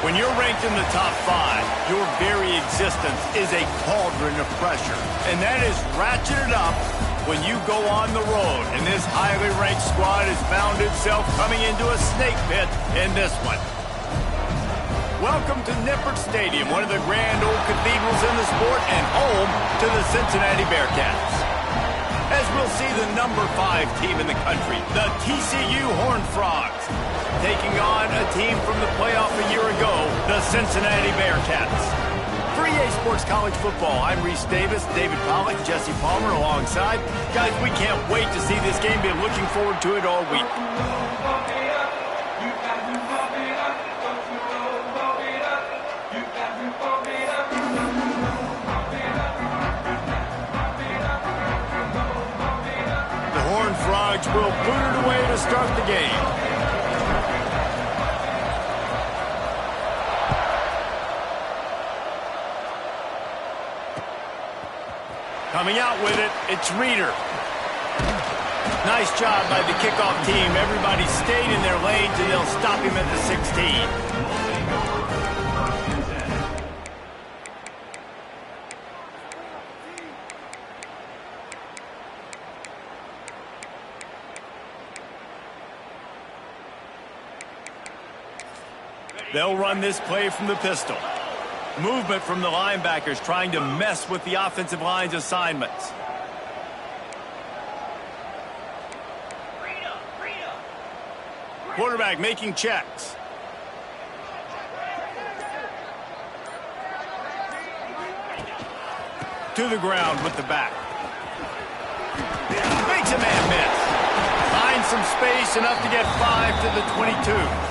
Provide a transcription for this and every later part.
When you're ranked in the top 5, your very existence is a cauldron of pressure. And that is ratcheted up when you go on the road. And this highly ranked squad has found itself coming into a snake pit in this one. Welcome to Nippert Stadium, one of the grand old cathedrals in the sport and home to the Cincinnati Bearcats. As we'll see the number 5 team in the country, the TCU Horned Frogs, taking on a team from the playoff a year ago, the Cincinnati Bearcats. For EA Sports College Football, I'm Reese Davis, David Pollack, Jesse Palmer alongside. Guys, we can't wait to see this game. Been looking forward to it all week. The Horned Frogs will put it away to start the game. Coming out with it, it's Reeder. Nice job by the kickoff team. Everybody stayed in their lanes, and they'll stop him at the 16. They'll run this play from the pistol. Movement from the linebackers trying to mess with the offensive line's assignments. Quarterback making checks. To the ground with the back. Makes a man miss. Finds some space, enough to get 5 to the 22.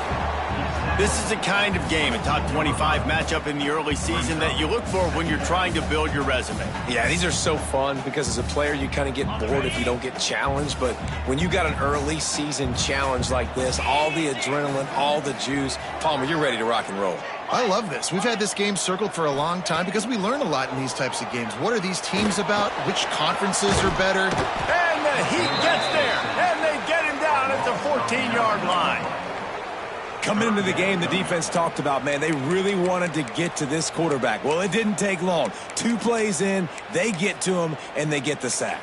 This is the kind of game, a top 25 matchup in the early season, that you look for when you're trying to build your resume. Yeah, these are so fun because as a player, you kind of get bored if you don't get challenged. But when you got an early season challenge like this, all the adrenaline, all the juice, Palmer, you're ready to rock and roll. I love this. We've had this game circled for a long time because we learn a lot in these types of games. What are these teams about? Which conferences are better? And the Heat gets there, and they get him down at the 14-yard line. Coming into the game, the defense talked about, man, they really wanted to get to this quarterback. Well, it didn't take long. 2 plays in, they get to him, and they get the sack.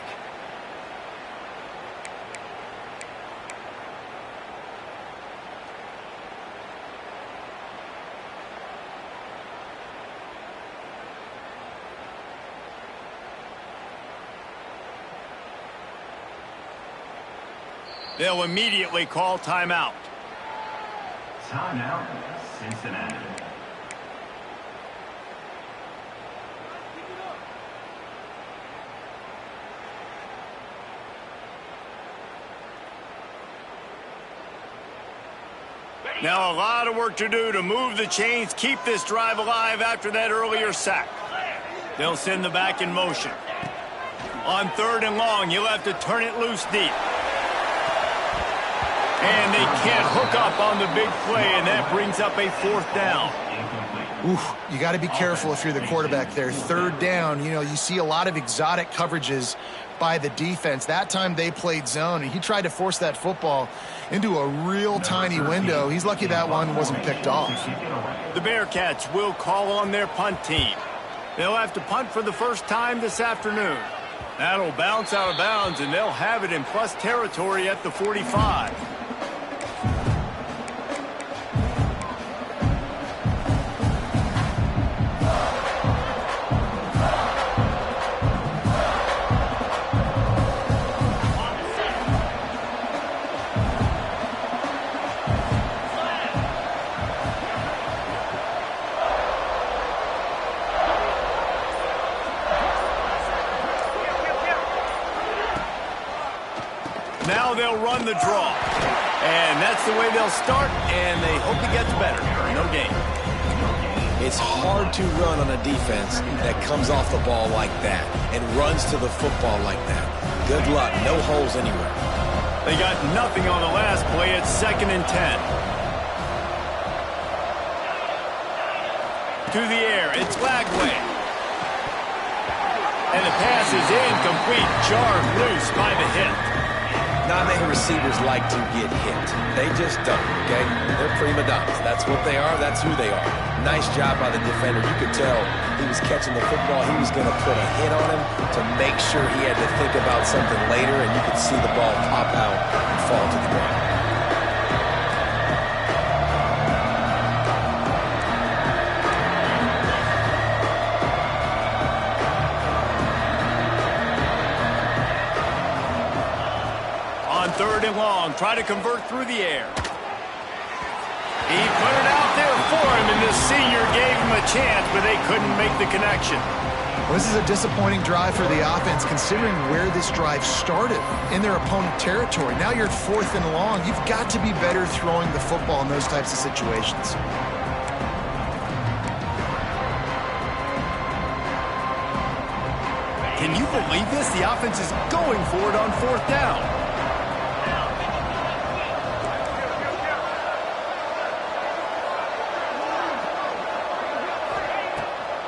They'll immediately call timeout. Timeout, Cincinnati. Now a lot of work to do to move the chains, keep this drive alive after that earlier sack. They'll send the back in motion. On 3rd and long, you'll have to turn it loose deep. And they can't hook up on the big play, and that brings up a 4th down. Oof, you got to be careful if you're the quarterback there. 3rd down, you know, you see a lot of exotic coverages by the defense. That time they played zone, and he tried to force that football into a real tiny window. He's lucky that one wasn't picked off. The Bearcats will call on their punt team. They'll have to punt for the first time this afternoon. That'll bounce out of bounds, and they'll have it in plus territory at the 45. Now they'll run the draw. And that's the way they'll start, and they hope it gets better. No gain. It's hard to run on a defense that comes off the ball like that and runs to the football like that. Good luck. No holes anywhere. They got nothing on the last play. It's 2nd and 10. To the air. It's Lagway. And the pass is incomplete. Jarred loose by the hit. Not many receivers like to get hit. They just don't, okay? They're prima donnas. That's what they are. That's who they are. Nice job by the defender. You could tell he was catching the football. He was going to put a hit on him to make sure he had to think about something later, and you could see the ball pop out and fall to the ground. Third and long, try to convert through the air. He put it out there for him, and the senior gave him a chance, but they couldn't make the connection. Well, this is a disappointing drive for the offense, considering where this drive started, in their opponent territory. Now you're at 4th and long. You've got to be better throwing the football in those types of situations. Can you believe this? The offense is going for it on 4th down.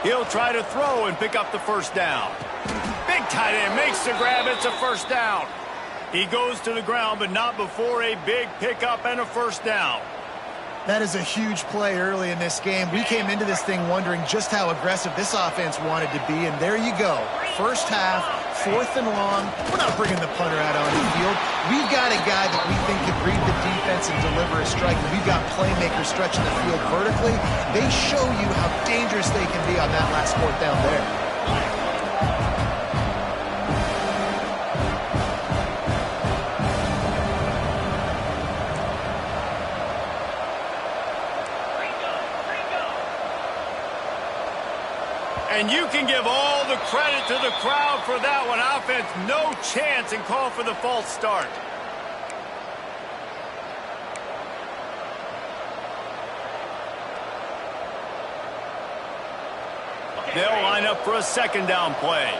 He'll try to throw and pick up the first down. Big tight end makes the grab. It's a first down. He goes to the ground, but not before a big pickup and a first down. That is a huge play early in this game. We came into this thing wondering just how aggressive this offense wanted to be, and there you go. First half, 4th and long. We're not bringing the punter out on the field. We've got a guy that we think can read the defense and deliver a strike. And we've got playmakers stretching the field vertically. They show you how dangerous they can be on that last 4th down there. And you can give all the credit to the crowd for that one. Offense, no chance, and call for the false start. They'll line up for a second down play.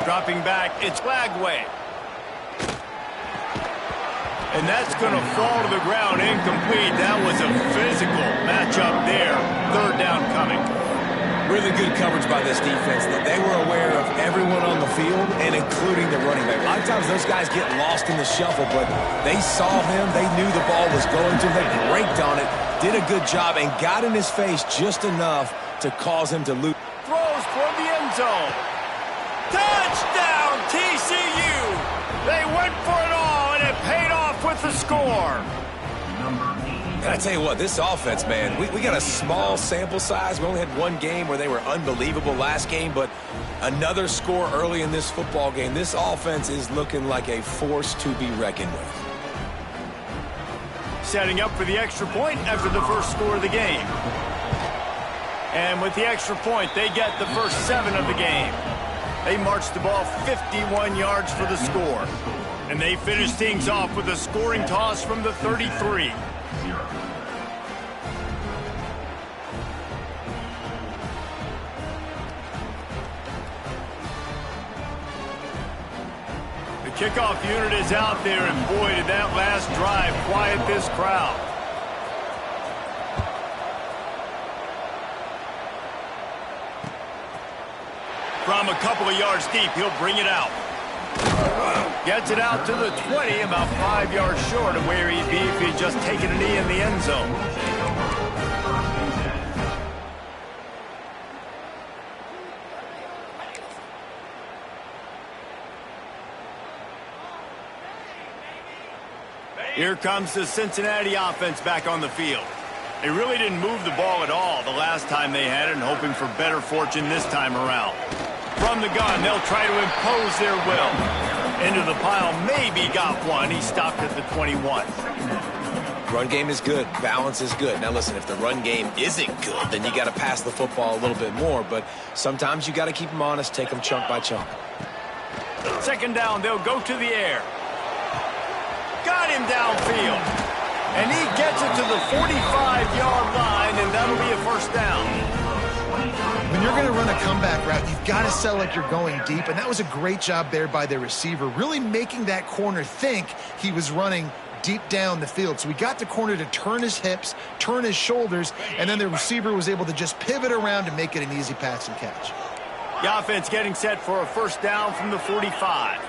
Dropping back, it's Flagway. And that's going to fall to the ground incomplete. That was a physical matchup there. 3rd down coming. Really good coverage by this defense. They were aware of everyone on the field, and including the running back. A lot of times those guys get lost in the shuffle, but they saw him. They knew the ball was going to. They braked on it, did a good job, and got in his face just enough to cause him to lose. Throws toward the end zone. Touchdown, TCU! They went for it all, and it paid off with the score. And I tell you what, this offense, man, we got a small sample size. We only had one game where they were unbelievable last game, but another score early in this football game. This offense is looking like a force to be reckoned with. Setting up for the extra point after the first score of the game. And with the extra point, they get the first 7 of the game. They marched the ball 51 yards for the score. And they finish things off with a scoring toss from the 33. The kickoff unit is out there, and boy, did that last drive quiet this crowd. From a couple of yards deep, he'll bring it out. Gets it out to the 20, about 5 yards short of where he'd be if he'd just taken a knee in the end zone. Here comes the Cincinnati offense back on the field. They really didn't move the ball at all the last time they had it, and hoping for better fortune this time around. From the gun, they'll try to impose their will. Into the pile, maybe got one. He stopped at the 21. Run game is good. Balance is good. Now, listen, if the run game isn't good, then you got to pass the football a little bit more. But sometimes you got to keep them honest, take them chunk by chunk. Second down, they'll go to the air. Got him downfield. And he gets it to the 45-yard line, and that'll be a first down. When you're going to run a comeback route, you've got to sell like you're going deep, and that was a great job there by the receiver, really making that corner think he was running deep down the field. So we got the corner to turn his hips, turn his shoulders, and then the receiver was able to just pivot around and make it an easy pass and catch. The offense getting set for a first down from the 45.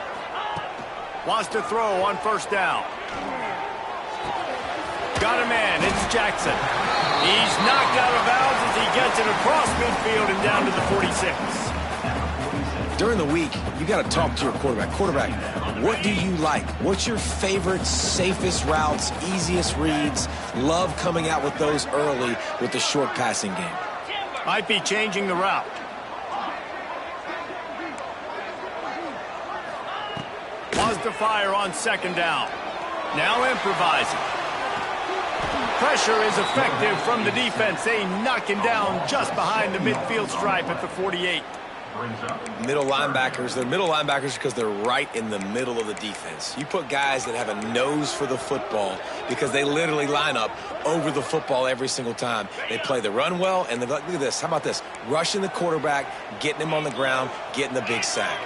Wants to throw on first down. Got a man. It's Jackson. He's knocked out of bounds as he gets it across midfield and down to the 46. During the week, you got to talk to your quarterback. Quarterback, what do you like? What's your favorite, safest routes, easiest reads? Love coming out with those early with the short passing game. Might be changing the route. Wants to fire on second down. Now improvising. Pressure is effective from the defense. They knock him down just behind the midfield stripe at the 48. Middle linebackers, they're middle linebackers because they're right in the middle of the defense. You put guys that have a nose for the football because they literally line up over the football every single time. They play the run well, and look at this. How about this? Rushing the quarterback, getting him on the ground, getting the big sack.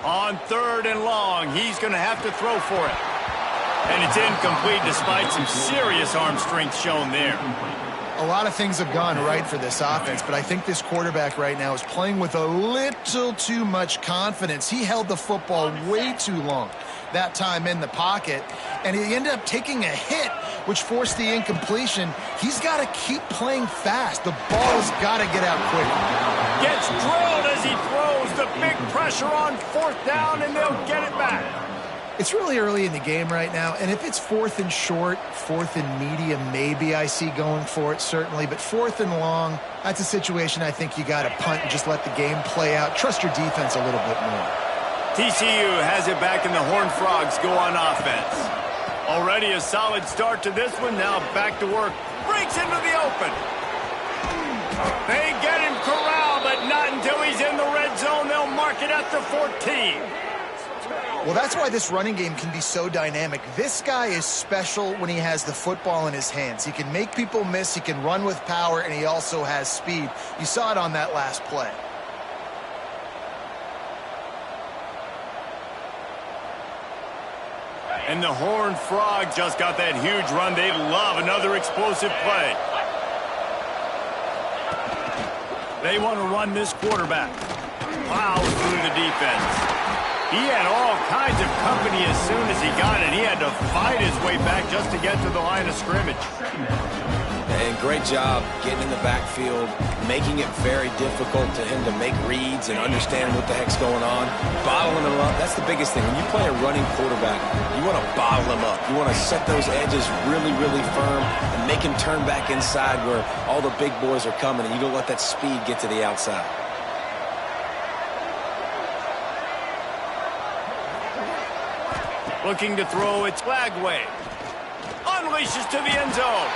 On third and long, he's going to have to throw for it. And it's incomplete despite some serious arm strength shown there. A lot of things have gone right for this offense, but I think this quarterback right now is playing with a little too much confidence. He held the football way too long that time in the pocket, and he ended up taking a hit, which forced the incompletion. He's got to keep playing fast. The ball's got to get out quick. Gets drilled as he throws. The big pressure on fourth down, and they'll get it back. It's really early in the game right now, and if it's fourth and short, fourth and medium, maybe I see going for it, certainly. But fourth and long, that's a situation I think you got to punt and just let the game play out. Trust your defense a little bit more. TCU has it back, and the Horned Frogs go on offense. Already a solid start to this one. Now back to work. Breaks into the open. They get him corralled, but not until he's in the red zone. They'll mark it at the 14. Well, that's why this running game can be so dynamic. This guy is special when he has the football in his hands. He can make people miss, he can run with power, and he also has speed. You saw it on that last play. And the Horned Frog just got that huge run. They love another explosive play. They want to run this quarterback. Plows through the defense. He had all kinds of company as soon as he got it. He had to fight his way back just to get to the line of scrimmage. And great job getting in the backfield, making it very difficult to him to make reads and understand what the heck's going on. Bottling him up, that's the biggest thing. When you play a running quarterback, you want to bottle him up. You want to set those edges really, really firm and make him turn back inside where all the big boys are coming, and you don't let that speed get to the outside. Looking to throw, it's Flagway. Unleashes to the end zone.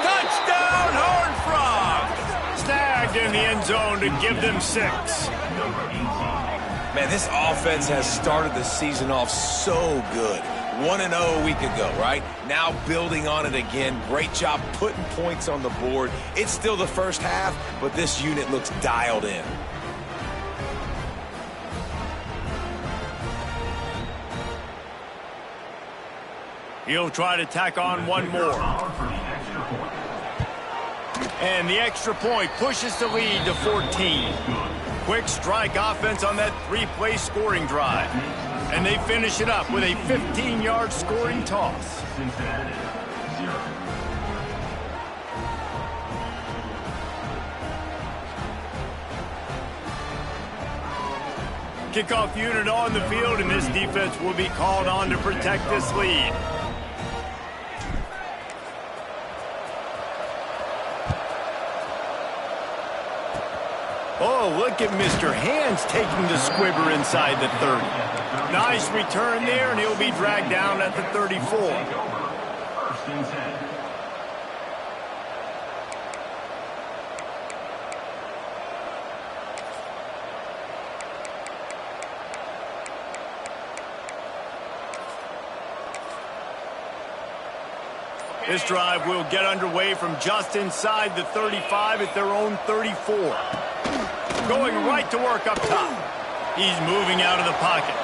Touchdown, Horned Frogs! Snagged in the end zone to give them 6. Man, this offense has started the season off so good. 1-0 a week ago, right? Now building on it again. Great job putting points on the board. It's still the first half, but this unit looks dialed in. He'll try to tack on one more. And the extra point pushes the lead to 14. Quick strike offense on that 3-play scoring drive. And they finish it up with a 15-yard scoring toss. Kickoff unit on the field, and this defense will be called on to protect this lead. Oh, look at Mr. Hands taking the squibber inside the 30. Nice return there, and he'll be dragged down at the 34. This drive will get underway from just inside the 35 at their own 34. Going right to work up top. He's moving out of the pocket.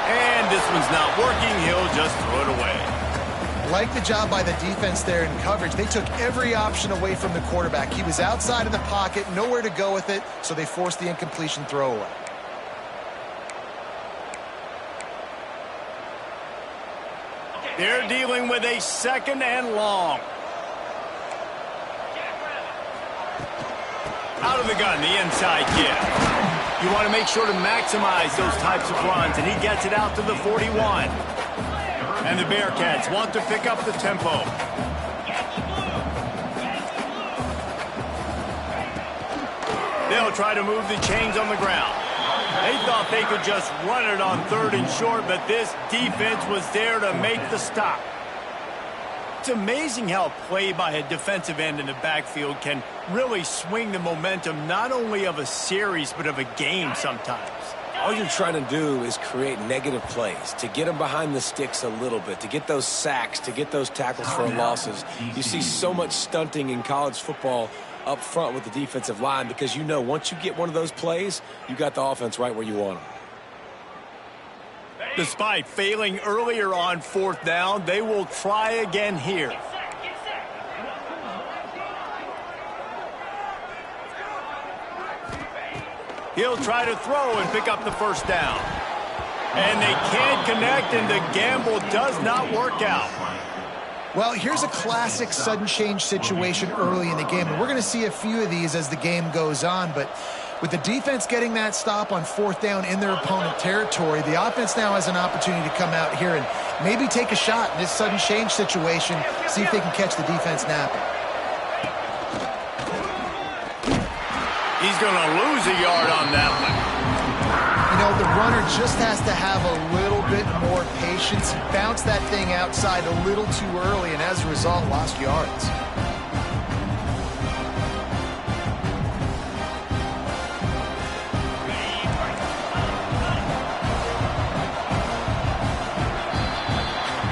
And this one's not working. He'll just throw it away. Like the job by the defense there in coverage. They took every option away from the quarterback. He was outside of the pocket, nowhere to go with it, so they forced the incompletion throwaway. They're dealing with a 2nd and long. Out of the gun, the inside give. You want to make sure to maximize those types of runs, and he gets it out to the 41. And the Bearcats want to pick up the tempo. They'll try to move the chains on the ground. They thought they could just run it on 3rd and short, but this defense was there to make the stop. It's amazing how play by a defensive end in the backfield can really swing the momentum not only of a series but of a game sometimes. All you're trying to do is create negative plays, to get them behind the sticks a little bit, to get those sacks, to get those tackles for losses. You see so much stunting in college football up front with the defensive line because you know once you get one of those plays, you got the offense right where you want them. Despite failing earlier on 4th down, they will try again here. He'll try to throw and pick up the 1st down. And they can't connect, and the gamble does not work out. Well, here's a classic sudden change situation early in the game, and we're going to see a few of these as the game goes on, but with the defense getting that stop on 4th down in their opponent territory, the offense now has an opportunity to come out here and maybe take a shot in this sudden change situation, see if they can catch the defense napping. He's going to lose a yard on that one. You know, the runner just has to have a little bit more patience. He bounced that thing outside a little too early, and as a result, lost yards.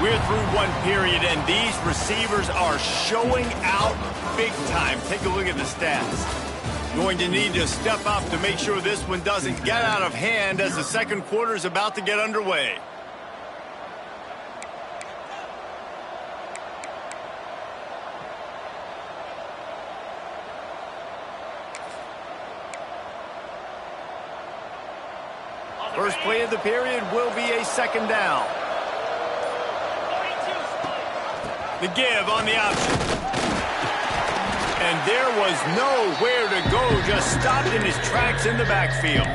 We're through one period, and these receivers are showing out big time. Take a look at the stats. Going to need to step up to make sure this one doesn't get out of hand as the 2nd quarter is about to get underway. First play of the period will be a 2nd down. The give on the option. And there was nowhere to go, just stopped in his tracks in the backfield.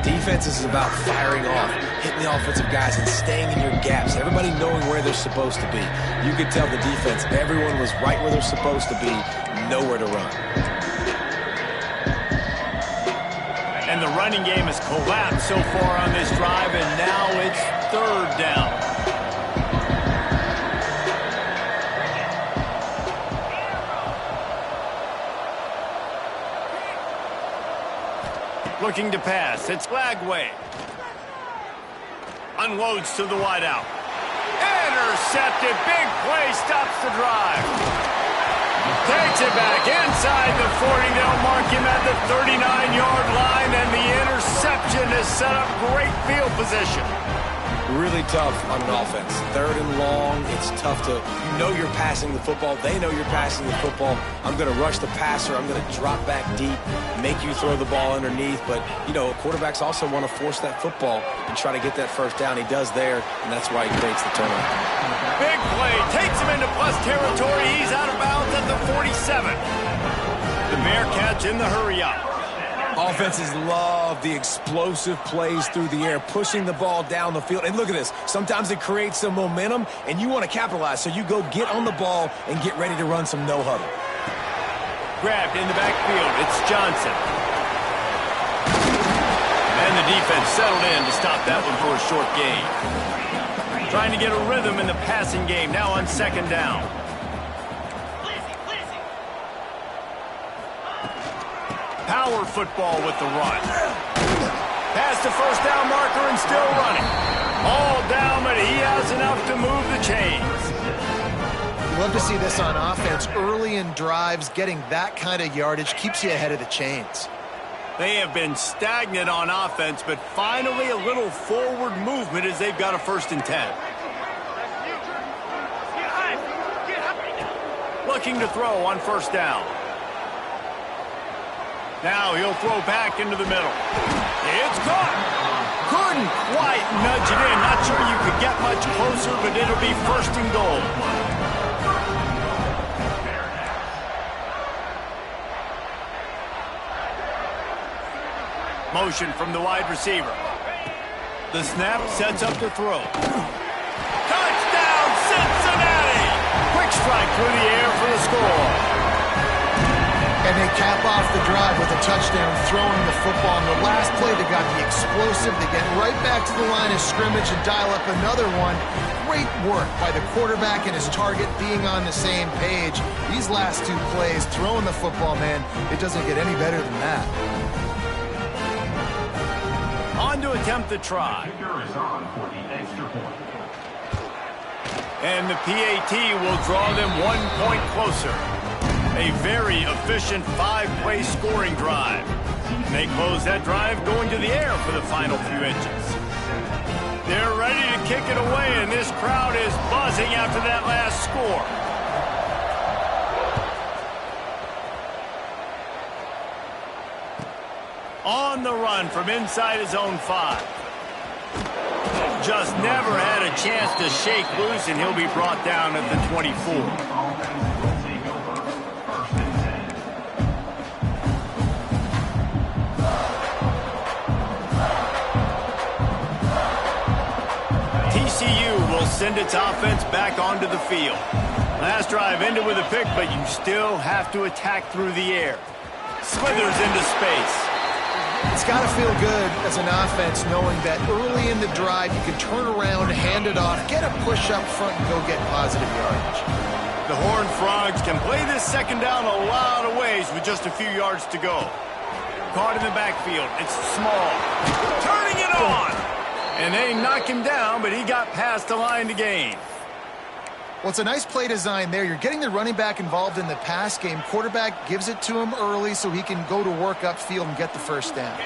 Defense is about firing off, hitting the offensive guys and staying in your gaps, everybody knowing where they're supposed to be. You could tell the defense, everyone was right where they're supposed to be, nowhere to run. And the running game has collapsed so far on this drive, and now it's 3rd down. Looking to pass. It's Lagway. Unloads to the wideout. Intercepted. Big play. Stops the drive. Takes it back inside the 40. They'll mark him at the 39-yard line, and the interception has set up great field position. Really tough on an offense. 3rd and long, it's tough to, you know you're passing the football. They know you're passing the football. I'm going to rush the passer. I'm going to drop back deep, make you throw the ball underneath. But, you know, quarterbacks also want to force that football and try to get that 1st down. He does there, and that's why he creates the turnover. Big play. Takes him into plus territory. He's out of bounds at the 47. The Bearcats in the hurry-up. Offenses love the explosive plays through the air, pushing the ball down the field. And look at this. Sometimes it creates some momentum, and you want to capitalize. So you go get on the ball and get ready to run some no-huddle. Grabbed in the backfield. It's Johnson. And the defense settled in to stop that one for a short gain. Trying to get a rhythm in the passing game now on 2nd down. Power football with the run. Past the 1st down marker and still running. All down, but he has enough to move the chains. You love to see this on offense. Early in drives, getting that kind of yardage keeps you ahead of the chains. They have been stagnant on offense, but finally a little forward movement as they've got a 1st and 10. Looking to throw on 1st down. Now he'll throw back into the middle. It's caught. Couldn't quite nudge it in. Not sure you could get much closer, but it'll be 1st and goal. Motion from the wide receiver. The snap sets up the throw. Touchdown, Cincinnati! Quick strike through the air for the score. And they cap off the drive with a touchdown throwing the football. On the last play, they got the explosive. They get right back to the line of scrimmage and dial up another one. Great work by the quarterback and his target being on the same page. These last 2 plays, throwing the football, man, it doesn't get any better than that. On to attempt the try. And the PAT will draw them 1 point closer. A very efficient 5-play scoring drive. They close that drive going to the air for the final few inches. They're ready to kick it away, and this crowd is buzzing after that last score. On the run from inside his own 5. Just never had a chance to shake loose, and he'll be brought down at the 24. TCU will send its offense back onto the field. Last drive ended with a pick, but you still have to attack through the air. Slithers into space. It's got to feel good as an offense knowing that early in the drive you can turn around, hand it off, get a push up front, and go get positive yardage. The Horned Frogs can play this 2nd down a lot of ways with just a few yards to go. Caught in the backfield. It's small. Turning it on. And they knock him down, but he got past the line to gain. Well, it's a nice play design there. You're getting the running back involved in the pass game. Quarterback gives it to him early so he can go to work upfield and get the 1st down.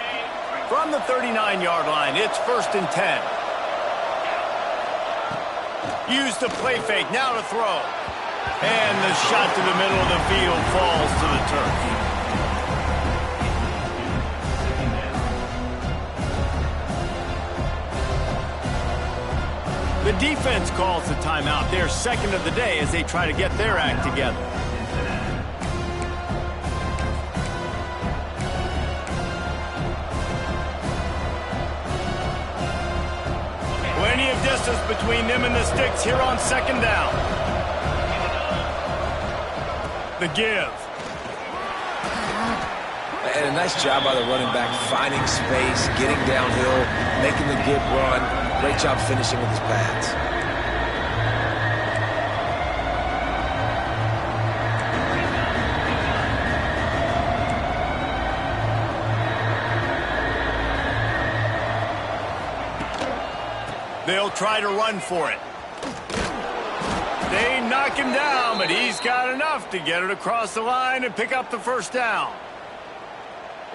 From the 39-yard line, it's 1st and 10. Use the play fake, now to throw. And the shot to the middle of the field falls to the turf. The defense calls the timeout. Their 2nd of the day as they try to get their act together. Plenty of distance between them and the sticks here on 2nd down. The give. And a nice job by the running back, finding space, getting downhill, making the good run. Great job finishing with his pads. They'll try to run for it. They knock him down, but he's got enough to get it across the line and pick up the 1st down.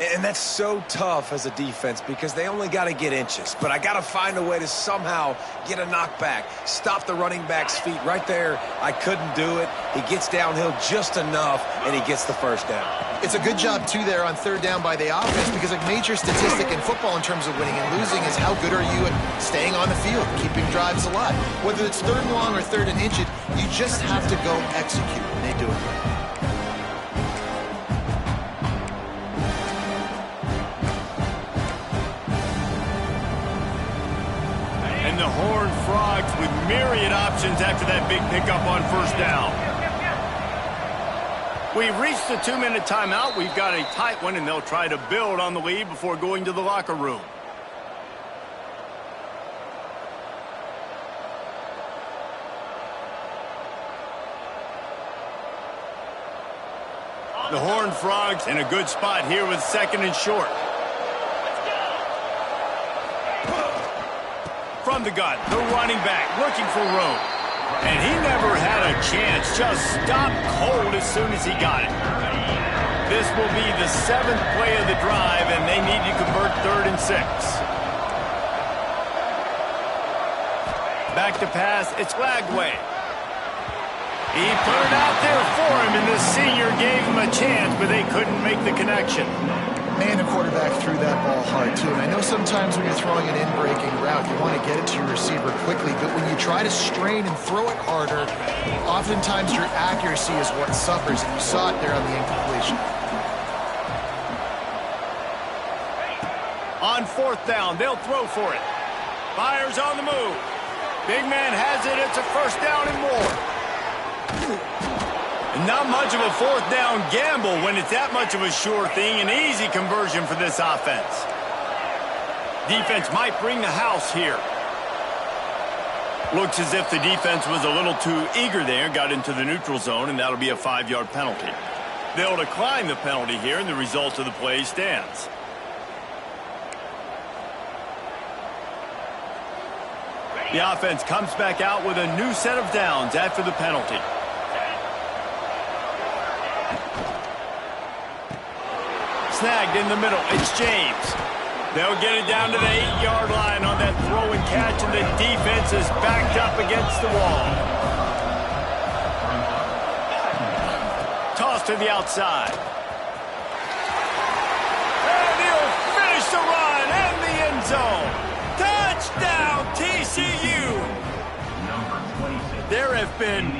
And that's so tough as a defense because they only got to get inches. But I got to find a way to somehow get a knockback, stop the running back's feet right there. I couldn't do it. He gets downhill just enough, and he gets the 1st down. It's a good job, too, there on 3rd down by the offense because a major statistic in football in terms of winning and losing is how good are you at staying on the field, keeping drives alive. Whether it's 3rd and long or 3rd and inches, you just have to go execute, and they do it. And the Horned Frogs with myriad options after that big pickup on 1st down. We've reached the 2-minute timeout. We've got a tight one, and they'll try to build on the lead before going to the locker room. The Horned Frogs in a good spot here with 2nd and short. From the gun, the running back looking for room. And he never had a chance, just stopped cold as soon as he got it. This will be the 7th play of the drive, and they need to convert 3rd and 6. Back to pass. It's Lagway. He put it out there for him, and the senior gave him a chance, but they couldn't make the connection. Man, the quarterback threw that ball hard, too. And I know sometimes when you're throwing an in-breaking route, you want to get it to your receiver quickly. But when you try to strain and throw it harder, oftentimes your accuracy is what suffers. And you saw it there on the incompletion. On 4th down, they'll throw for it. Fires on the move. Big man has it. It's a 1st down and more. Not much of a 4th down gamble when it's that much of a sure thing. An easy conversion for this offense. Defense might bring the house here. Looks as if the defense was a little too eager there, got into the neutral zone, and that'll be a 5-yard penalty. They'll decline the penalty here, and the result of the play stands. The offense comes back out with a new set of downs after the penalty. Snagged in the middle. It's James. They'll get it down to the 8-yard line on that throw and catch, and the defense is backed up against the wall. Toss to the outside. And he'll finish the run and the end zone. Touchdown, TCU! There have been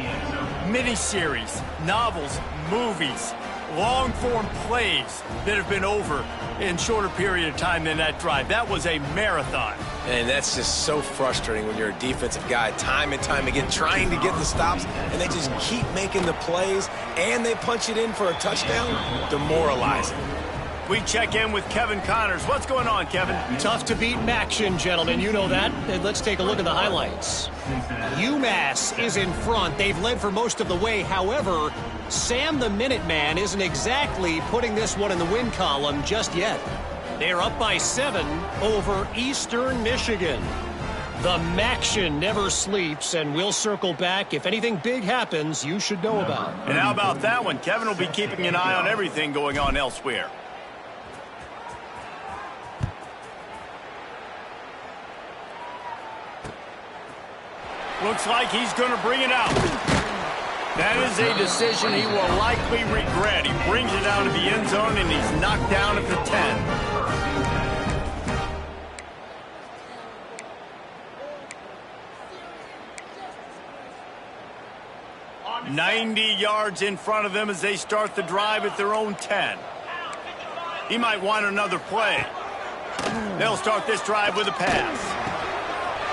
miniseries, novels, movies, long-form plays that have been over in shorter period of time than that drive. That was a marathon. And that's just so frustrating when you're a defensive guy, time and time again, trying to get the stops, and they just keep making the plays, and they punch it in for a touchdown. Demoralizing. We check in with Kevin Connors. What's going on, Kevin? Tough to beat action, gentlemen. You know that. And let's take a look at the highlights. UMass is in front. They've led for most of the way. However, Sam the Minuteman isn't exactly putting this one in the win column just yet. They're up by 7 over Eastern Michigan. The Maction never sleeps, and we'll circle back. If anything big happens, you should know about. And how about that one? Kevin will be keeping an eye on everything going on elsewhere. Looks like he's going to bring it out. That is a decision he will likely regret. He brings it out of the end zone, and he's knocked down at the 10. 90 yards in front of them as they start the drive at their own 10. He might want another play. They'll start this drive with a pass.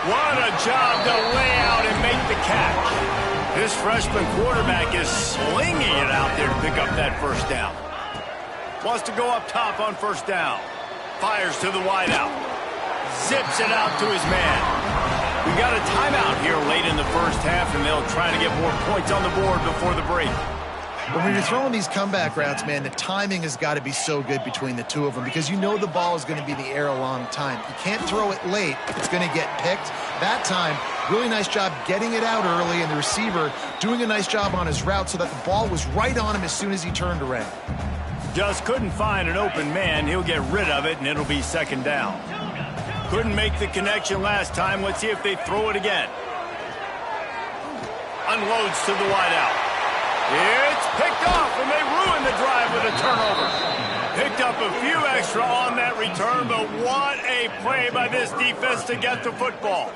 What a job to lay out and make the catch. This freshman quarterback is slinging it out there to pick up that 1st down. Wants to go up top on 1st down. Fires to the wideout. Zips it out to his man. We got a timeout here late in the 1st half, and they'll try to get more points on the board before the break. But when you're throwing these comeback routes, man, the timing has got to be so good between the two of them because you know the ball is going to be in the air a long time. You can't throw it late. It's going to get picked. That time, really nice job getting it out early, and the receiver doing a nice job on his route so that the ball was right on him as soon as he turned around. Just couldn't find an open man. He'll get rid of it, and it'll be 2nd down. Couldn't make the connection last time. Let's see if they throw it again. Unloads to the wideout. It's picked off, and they ruin the drive with a turnover. Picked up a few extra on that return, but what a play by this defense to get the football.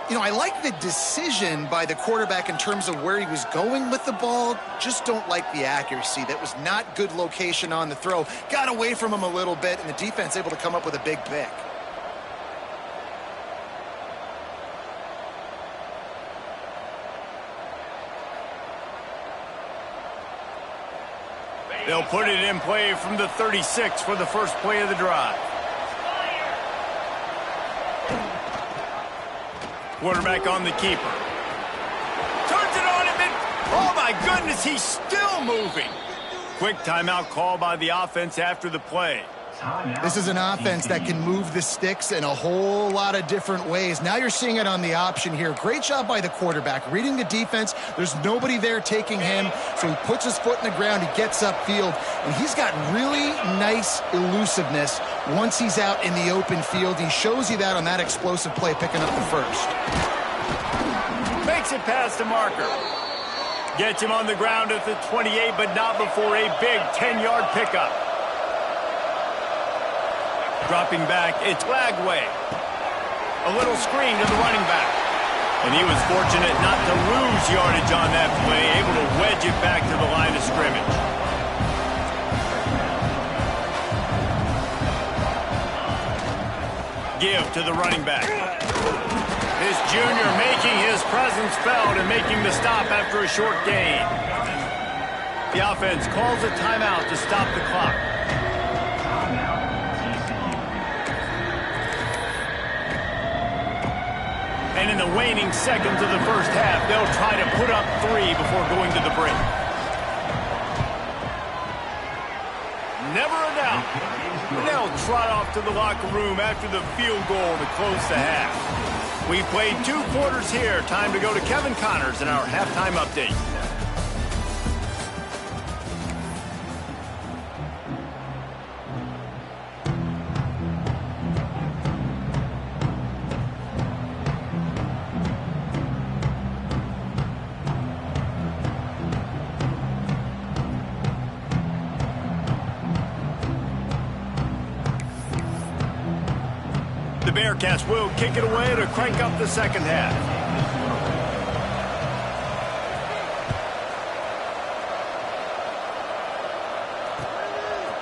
You know, I like the decision by the quarterback in terms of where he was going with the ball. Just don't like the accuracy. That was not good location on the throw. Got away from him a little bit, and the defense able to come up with a big pick. They'll put it in play from the 36 for the 1st play of the drive. Quarterback on the keeper. Turns it on him, and oh my goodness, he's still moving. Quick timeout call by the offense after the play. This is an offense that can move the sticks in a whole lot of different ways. Now you're seeing it on the option here. Great job by the quarterback. Reading the defense, there's nobody there taking him, so he puts his foot in the ground, he gets upfield, and he's got really nice elusiveness once he's out in the open field. He shows you that on that explosive play, picking up the first. Makes it past the marker. Gets him on the ground at the 28, but not before a big 10-yard pickup. Dropping back, it's Lagway. A little screen to the running back. And he was fortunate not to lose yardage on that play, able to wedge it back to the line of scrimmage. Give to the running back. This junior making his presence felt and making the stop after a short gain. The offense calls a timeout to stop the clock. And in the waning seconds of the first half, they'll try to put up 3 before going to the break. Never a doubt. They'll trot off to the locker room after the field goal to close the half. We played 2 quarters here. Time to go to Kevin Connors in our halftime update. The Bearcats will kick it away to crank up the second half.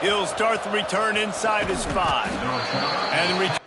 He'll start the return inside his 5. And the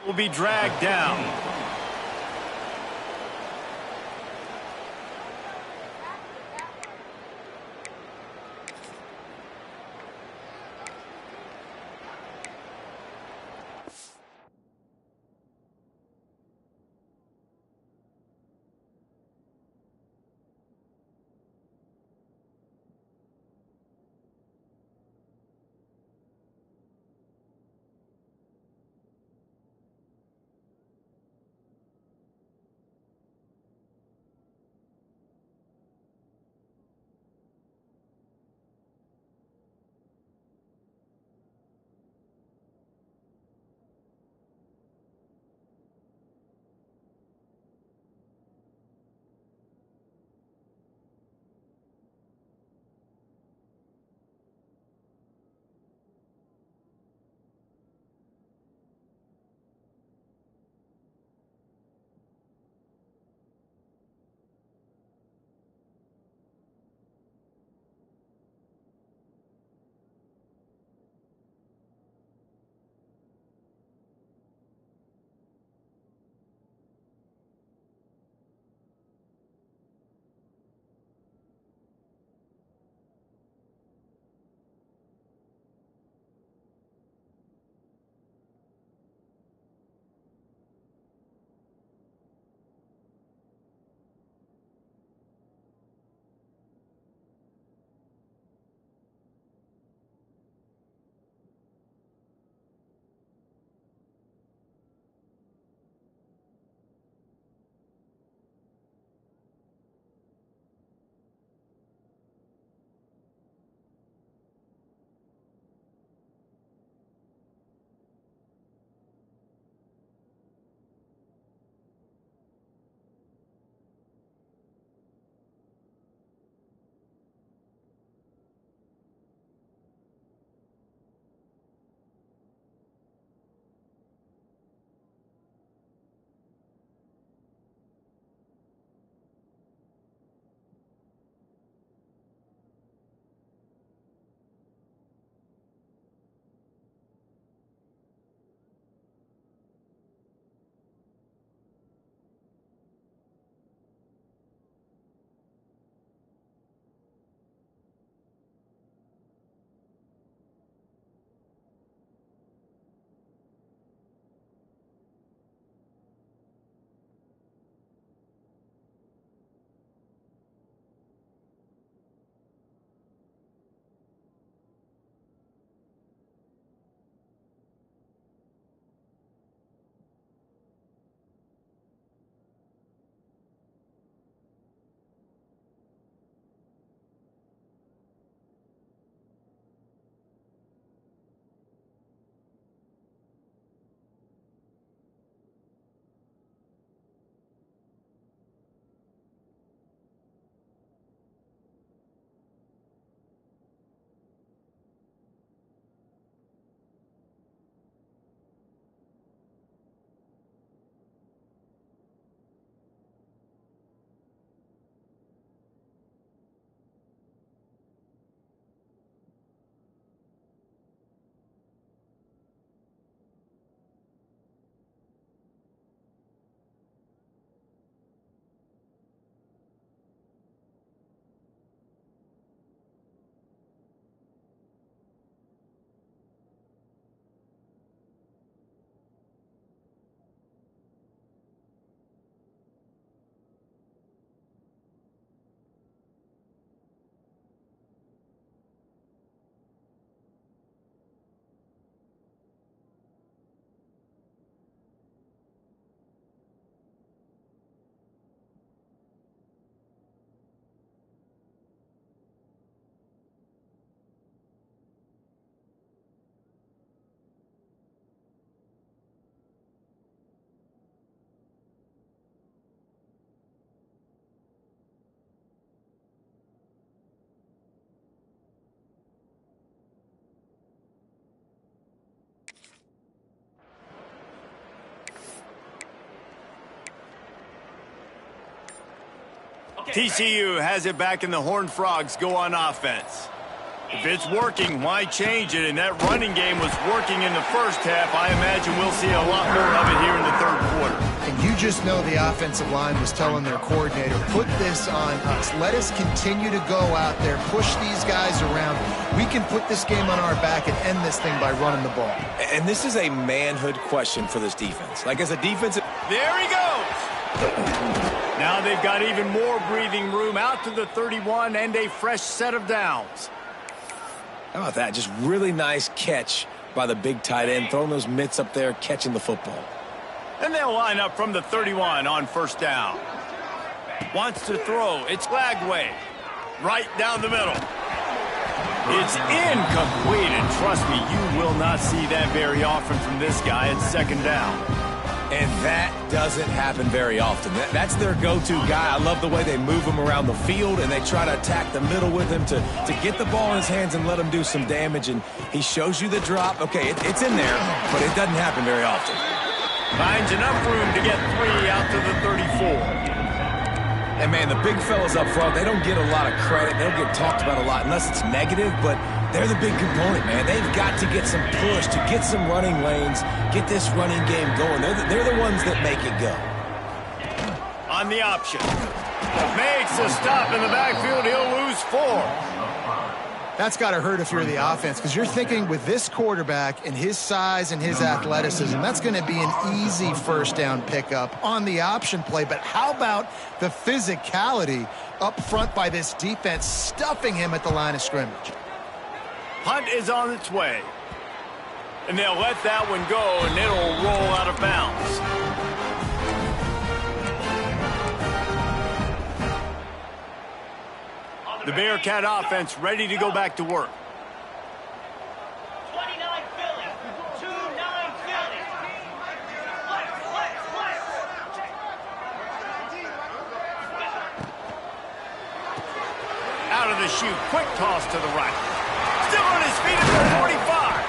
will be dragged down. TCU has it back, and the Horned Frogs go on offense. If it's working, why change it? And that running game was working in the first half. I imagine we'll see a lot more of it here in the third quarter. And you just know the offensive line was telling their coordinator, put this on us. Let us continue to go out there, push these guys around. We can put this game on our back and end this thing by running the ball. And this is a manhood question for this defense. Like, as a defensive... There he goes! Now they've got even more breathing room out to the 31 and a fresh set of downs. How about that? Just really nice catch by the big tight end, throwing those mitts up there, catching the football. And they'll line up from the 31 on first down. Wants to throw. It's Lagway. Right down the middle. It's incomplete, and trust me, you will not see that very often from this guy at second down. And that doesn't happen very often. That's their go-to guy. I love the way they move him around the field, and they try to attack the middle with him to get the ball in his hands and let him do some damage. And he shows you the drop. Okay, it's in there, but it doesn't happen very often. Finds enough room to get 3 out to the 34. And, man, the big fellas up front, they don't get a lot of credit. They don't get talked about a lot unless it's negative, but they're the big component, man. They've got to get some push, to get some running lanes, get this running game going. They're the ones that make it go. On the option. Makes a stop in the backfield. He'll lose 4. That's got to hurt if you're the offense, because you're thinking with this quarterback and his size and his athleticism, that's going to be an easy first down pickup on the option play. But how about the physicality up front by this defense, stuffing him at the line of scrimmage? Punt is on its way. And they'll let that one go, and it'll roll out of bounds. The Bearcat offense ready to go back to work. 29 Philly, 2-9 Philly. Out of the chute, quick toss to the right. Still on his feet at the 45.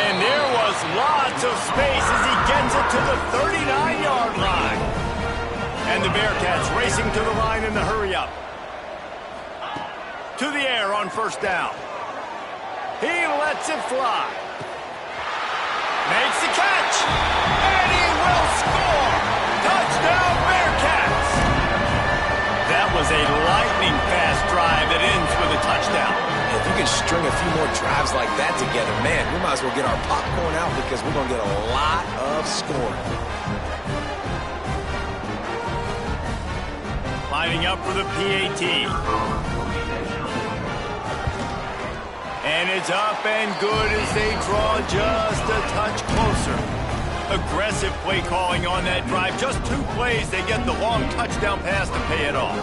And there was lots of space as he gets it to the 39-yard line. And the Bearcats racing to the line in the hurry-up. To the air on first down. He lets it fly. Makes the catch. And he will score. Touchdown, Bearcats. That was a lightning-fast drive that ends with a touchdown. If you can string a few more drives like that together, man, we might as well get our popcorn out because we're going to get a lot of scoring. Lining up for the PAT. And it's up and good as they draw just a touch closer. Aggressive play calling on that drive. Just 2 plays, they get the long touchdown pass to pay it off.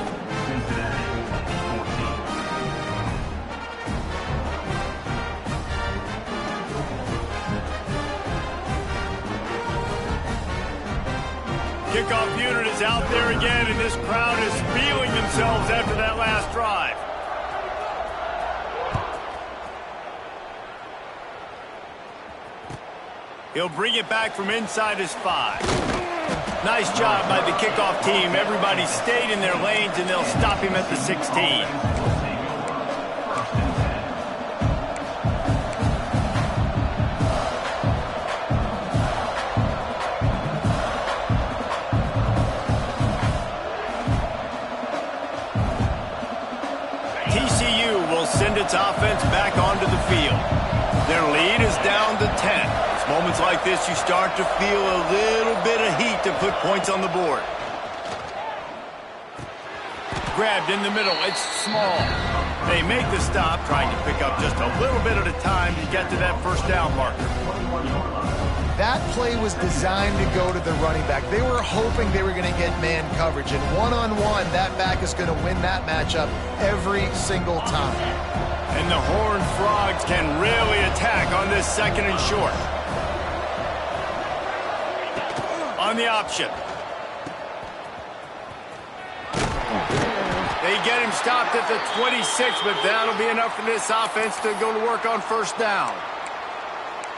Kickoff unit is out there again, and this crowd is feeling themselves after that last drive. He'll bring it back from inside his 5. Nice job by the kickoff team. Everybody stayed in their lanes, and they'll stop him at the 16. TCU will send its offense back onto the field. Their lead is down to 10. Moments like this, you start to feel a little bit of heat to put points on the board. Grabbed in the middle. It's small. They make the stop, trying to pick up just a little bit at a time to get to that first down marker. That play was designed to go to the running back. They were hoping they were going to get man coverage. And one-on-one, that back is going to win that matchup every single time. And the Horned Frogs can really attack on this second and short. On the option. They get him stopped at the 26, but that'll be enough for this offense to go to work on first down.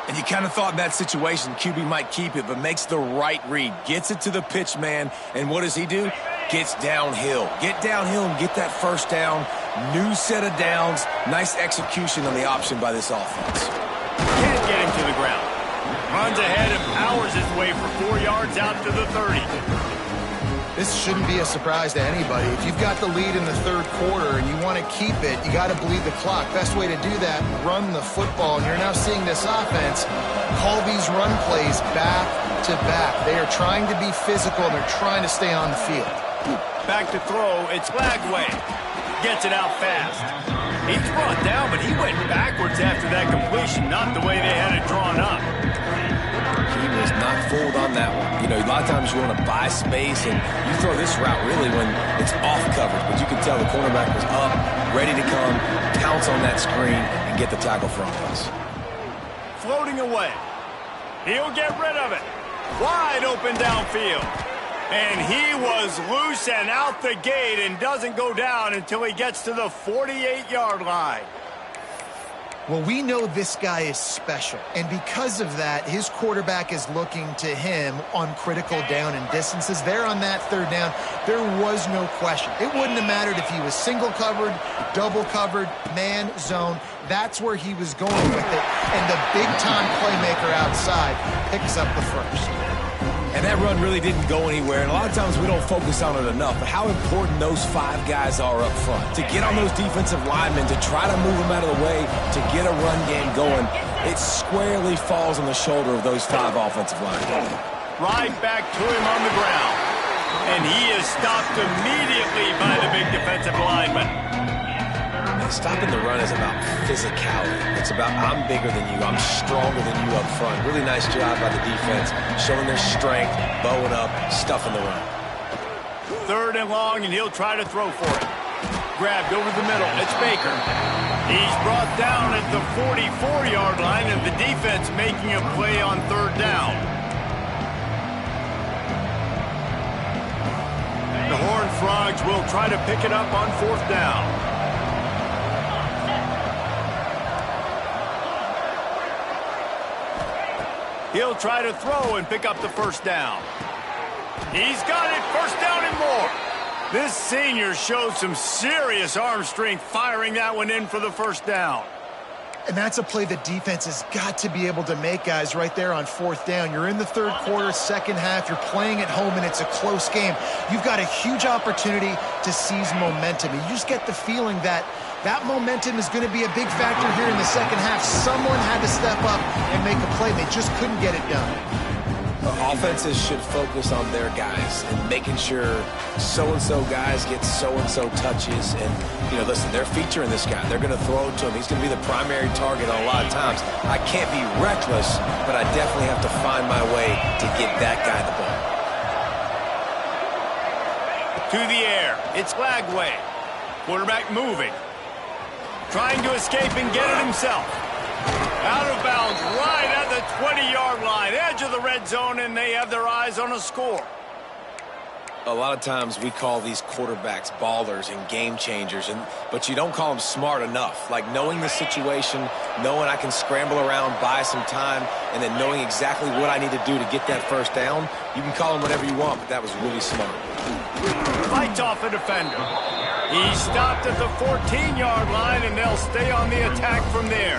And you kind of thought in that situation QB might keep it, but makes the right read. Gets it to the pitch man, and what does he do? Gets downhill. Get downhill and get that first down. New set of downs. Nice execution on the option by this offense. Can't get him to the ground. Runs ahead and powers his way for 4 yards out to the 30. This shouldn't be a surprise to anybody. If you've got the lead in the third quarter and you want to keep it, you got to bleed the clock. Best way to do that, run the football. And you're now seeing this offense call these run plays back to back. They are trying to be physical, and they're trying to stay on the field. Back to throw. It's Lagway. Gets it out fast. He's brought down, but he went backwards after that completion, not the way they had it drawn up. He was not fooled on that one. You know, a lot of times you want to buy space, and you throw this route really when it's off coverage. But you can tell the cornerback was up, ready to come, pounce on that screen, and get the tackle from us. Floating away. He'll get rid of it. Wide open downfield. And he was loose and out the gate and doesn't go down until he gets to the 48-yard line. Well, we know this guy is special, and because of that, his quarterback is looking to him on critical down and distances. There on that third down, there was no question. It wouldn't have mattered if he was single covered, double covered, man, zone. That's where he was going with it, and the big-time playmaker outside picks up the first. And that run really didn't go anywhere, and a lot of times we don't focus on it enough, but how important those 5 guys are up front. To get on those defensive linemen, to try to move them out of the way, to get a run game going, it squarely falls on the shoulder of those 5 offensive linemen. Right back to him on the ground. And he is stopped immediately by the big defensive lineman. Stopping the run is about physicality. It's about I'm bigger than you, I'm stronger than you up front. Really nice job by the defense, showing their strength, bowing up, stuffing the run. 3rd and long, and he'll try to throw for it. Grabbed over the middle. It's Baker. He's brought down at the 44-yard line, and the defense making a play on 3rd down. The Horned Frogs will try to pick it up on 4th down. He'll try to throw and pick up the 1st down. He's got it, 1st down and more. This senior showed some serious arm strength firing that one in for the 1st down. And that's a play the defense has got to be able to make, guys, right there on 4th down. You're in the third quarter, second half. You're playing at home, and it's a close game. You've got a huge opportunity to seize momentum. And you just get the feeling that that momentum is going to be a big factor here in the second half. Someone had to step up and make a play. They just couldn't get it done. Offenses should focus on their guys and making sure so-and-so guys get so-and-so touches. And, you know, listen, they're featuring this guy. They're going to throw it to him. He's going to be the primary target on a lot of times. I can't be reckless, but I definitely have to find my way to get that guy the ball. To the air. It's Lagway. Quarterback moving. Trying to escape and get it himself. Out of bounds right at the 20-yard line. Edge of the red zone, and they have their eyes on a score. A lot of times we call these quarterbacks ballers and game changers, but you don't call them smart enough. Like knowing the situation, knowing I can scramble around, buy some time, and then knowing exactly what I need to do to get that 1st down. You can call them whatever you want, but that was really smart. Fights off a defender. He stopped at the 14-yard line, and they'll stay on the attack from there.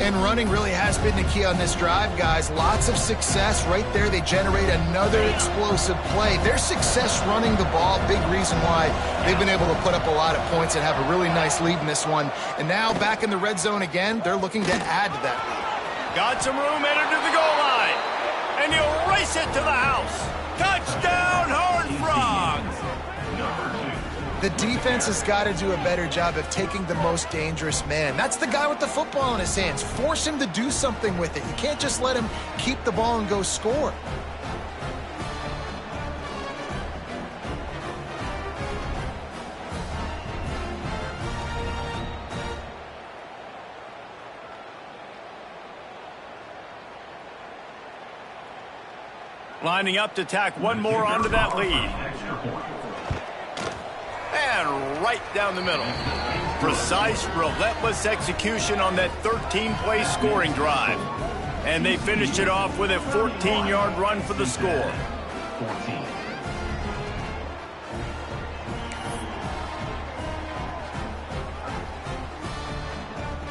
And running really has been the key on this drive, guys. Lots of success right there. They generate another explosive play. Their success running the ball, big reason why they've been able to put up a lot of points and have a really nice lead in this one. And now back in the red zone again, they're looking to add to that lead. Got some room, headed to the goal line. And he'll race it to the house. Touchdown, Horned Frogs! The defense has got to do a better job of taking the most dangerous man. That's the guy with the football in his hands. Force him to do something with it. You can't just let him keep the ball and go score. Lining up to tack one more onto that lead. And right down the middle. Precise, relentless execution on that 13-play scoring drive. And they finished it off with a 14-yard run for the score. 14.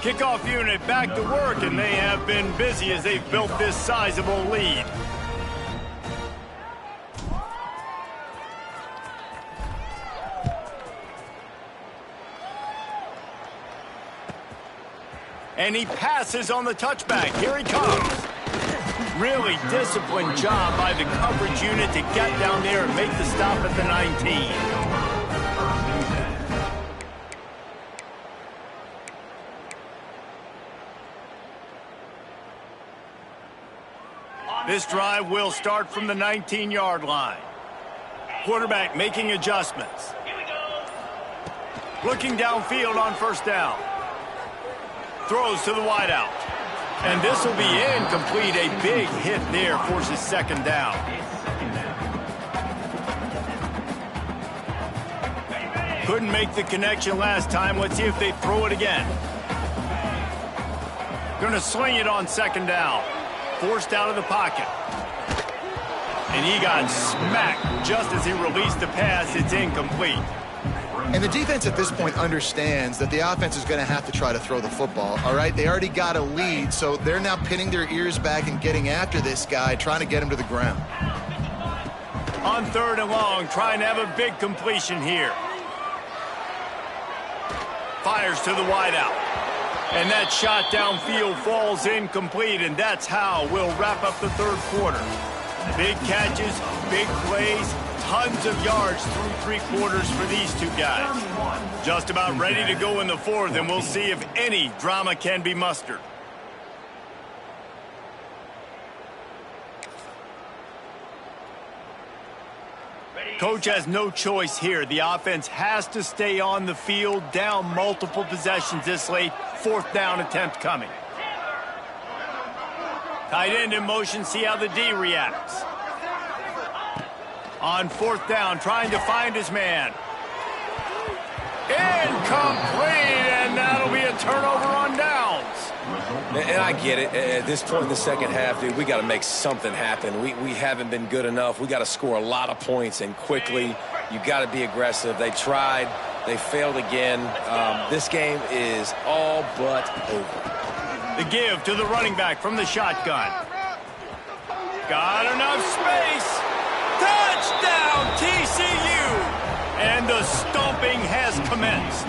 Kickoff unit back to work, and they have been busy as they've built this sizable lead. And he passes on the touchback. Here he comes. Really disciplined job by the coverage unit to get down there and make the stop at the 19. This drive will start from the 19-yard line. Quarterback making adjustments. Looking downfield on first down. Throws to the wideout. And this will be incomplete. A big hit there forces second down. Couldn't make the connection last time. Let's see if they throw it again. Going to sling it on second down. Forced out of the pocket. And he got smacked just as he released the pass. It's incomplete. And the defense at this point understands that the offense is going to have to try to throw the football, all right? They already got a lead, so they're now pinning their ears back and getting after this guy, trying to get him to the ground. On third and long, trying to have a big completion here. Fires to the wideout. And that shot downfield falls incomplete, and that's how we'll wrap up the third quarter. Big catches, big plays, tons of yards through three quarters for these two guys. Just about ready to go in the fourth, and we'll see if any drama can be mustered. Coach has no choice here. The offense has to stay on the field, down multiple possessions this late. Fourth down attempt coming. Tight end in motion, see how the D reacts. On fourth down, trying to find his man. Incomplete, and that'll be a turnover on downs. And I get it. At this point in the second half, dude, we got to make something happen. We haven't been good enough. We got to score a lot of points, and quickly. You got to be aggressive. They tried. They failed again. This game is all but over. The give to the running back from the shotgun. Got enough space. Touchdown, TCU! And the stomping has commenced.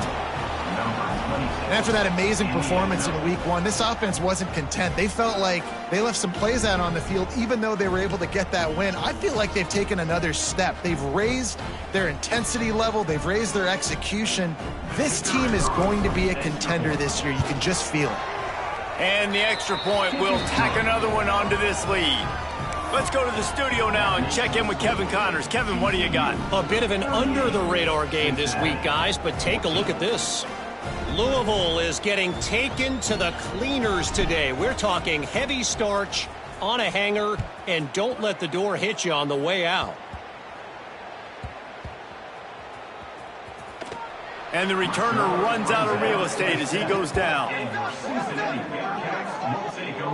After that amazing performance in week one, this offense wasn't content. They felt like they left some plays out on the field, even though they were able to get that win. I feel like they've taken another step. They've raised their intensity level. They've raised their execution. This team is going to be a contender this year. You can just feel it. And the extra point will tack another one onto this lead. Let's go to the studio now and check in with Kevin Connors. Kevin, what do you got? A bit of an under-the-radar game this week, guys, but take a look at this. Louisville is getting taken to the cleaners today. We're talking heavy starch on a hanger, and don't let the door hit you on the way out. And the returner runs out of real estate as he goes down.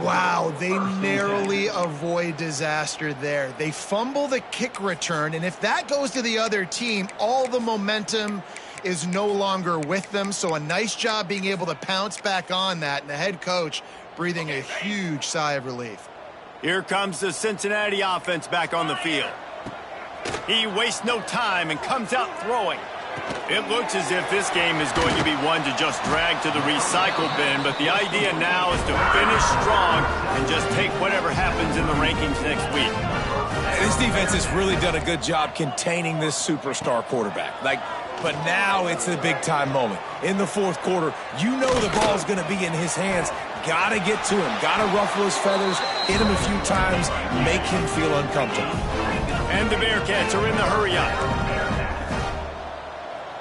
Wow, they narrowly avoid disaster there. They fumble the kick return, and if that goes to the other team, all the momentum is no longer with them. So a nice job being able to pounce back on that, and the head coach breathing a huge sigh of relief. Here comes the Cincinnati offense back on the field. He wastes no time and comes out throwing. It looks as if this game is going to be one to just drag to the recycle bin, but the idea now is to finish strong and just take whatever happens in the rankings next week. This defense has really done a good job containing this superstar quarterback. But now it's a big-time moment. In the fourth quarter, you know the ball's going to be in his hands. Got to get to him. Got to ruffle his feathers, hit him a few times, make him feel uncomfortable. And the Bearcats are in the hurry-up.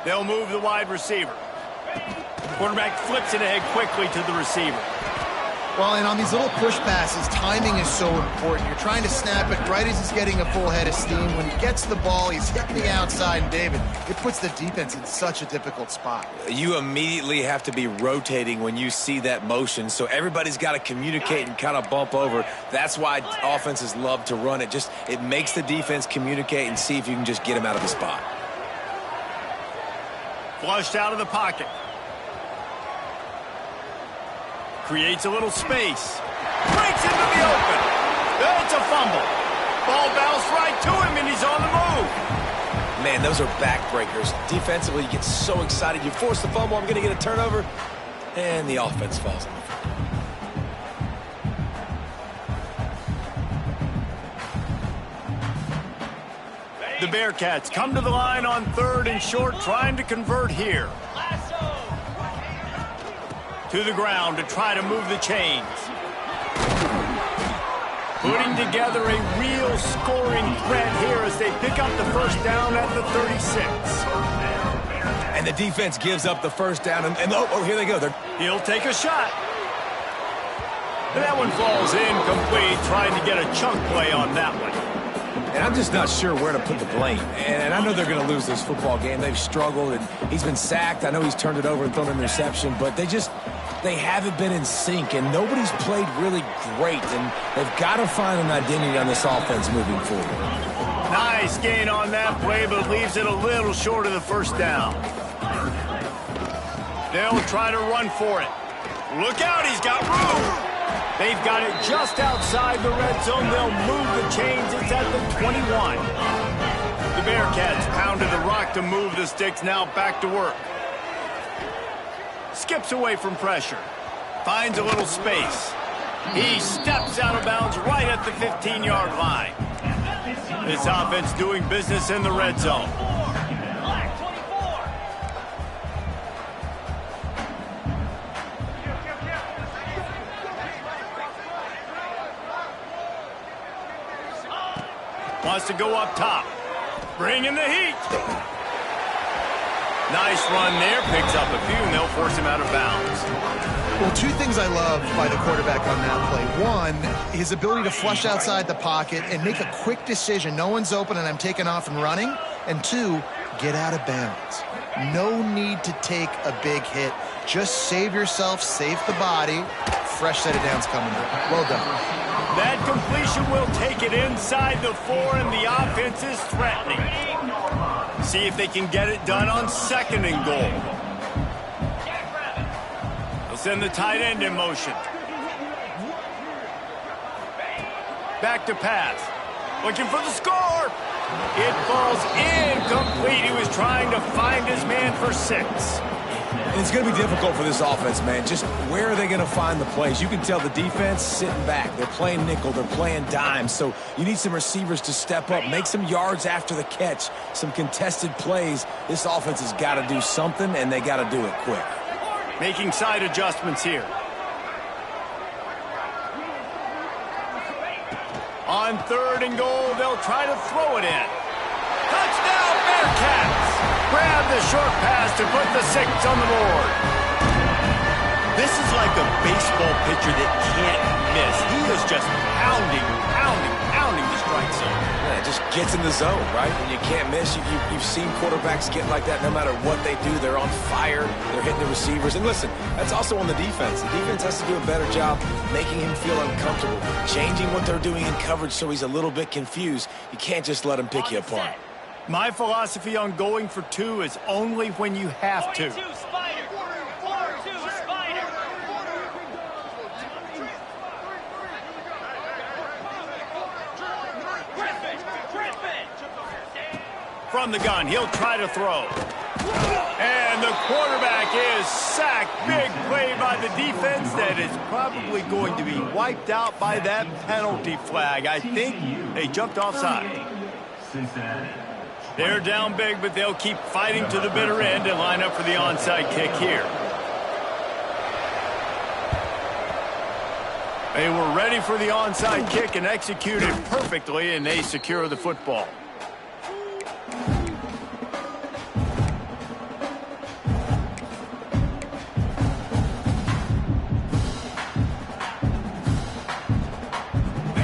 They'll move the wide receiver. Quarterback flips it ahead quickly to the receiver. Well, and on these little push passes, timing is so important. You're trying to snap it right as he's getting a full head of steam. When he gets the ball, he's hitting the outside, and David, it puts the defense in such a difficult spot. You immediately have to be rotating when you see that motion, so everybody's got to communicate and kind of bump over. That's why offenses love to run it. It makes the defense communicate and see if you can just get him out of the spot. Flushed out of the pocket. Creates a little space. Breaks into the open. It's a fumble. Ball bounced right to him, and he's on the move. Man, those are backbreakers. Defensively, you get so excited. You force the fumble, I'm going to get a turnover, and the offense falls on the field. The Bearcats come to the line on 3rd and short, trying to convert here. To the ground to try to move the chains. Putting together a real scoring threat here as they pick up the first down at the 36. And the defense gives up the first down, and oh, here they go. He'll take a shot. And that one falls incomplete, trying to get a chunk play on that one. And I'm just not sure where to put the blame. And I know they're going to lose this football game. They've struggled, and he's been sacked. I know he's turned it over and thrown an interception, but they haven't been in sync, and nobody's played really great, and they've got to find an identity on this offense moving forward. Nice gain on that play, but leaves it a little short of the first down. They'll try to run for it. Look out, he's got room. They've got it just outside the red zone. They'll move the chains. It's at the 21. The Bearcats pounded the rock to move the sticks. Now back to work. Skips away from pressure. Finds a little space. He steps out of bounds right at the 15-yard line. This offense doing business in the red zone. Wants to go up top. Bring in the heat. Nice run there. Picks up a few, and they'll force him out of bounds. Well, two things I love by the quarterback on that play. One, his ability to flush outside the pocket and make a quick decision. No one's open, and I'm taking off and running. And two, get out of bounds. No need to take a big hit. Just save yourself, save the body. Fresh set of downs coming up. Well done. That completion will take it inside the 4, and the offense is threatening. See if they can get it done on 2nd and goal. They'll send the tight end in motion. Back to pass. Looking for the score. It falls incomplete. He was trying to find his man for 6. It's going to be difficult for this offense, man. Just where are they going to find the plays? You can tell the defense sitting back. They're playing nickel. They're playing dime. So you need some receivers to step up, make some yards after the catch, some contested plays. This offense has got to do something, and they got to do it quick. Making side adjustments here. On 3rd and goal, they'll try to throw it in. Touchdown, Bearcats! Grab the short pass to put the 6 on the board. This is like a baseball pitcher that can't miss. He is just pounding the strike zone. Yeah, it just gets in the zone, right? When you can't miss, you've seen quarterbacks get like that no matter what they do. They're on fire. They're hitting the receivers. And listen, that's also on the defense. The defense has to do a better job making him feel uncomfortable, changing what they're doing in coverage so he's a little bit confused. You can't just let him pick you apart. My philosophy on going for 2 is only when you have to. 42 Spider. 42 Spider. Griffin. From the gun, he'll try to throw. And the quarterback is sacked. Big play by the defense that is probably going to be wiped out by that penalty flag. I think they jumped offside. They're down big, but they'll keep fighting to the bitter end and line up for the onside kick here. They were ready for the onside kick and executed perfectly, and they secure the football.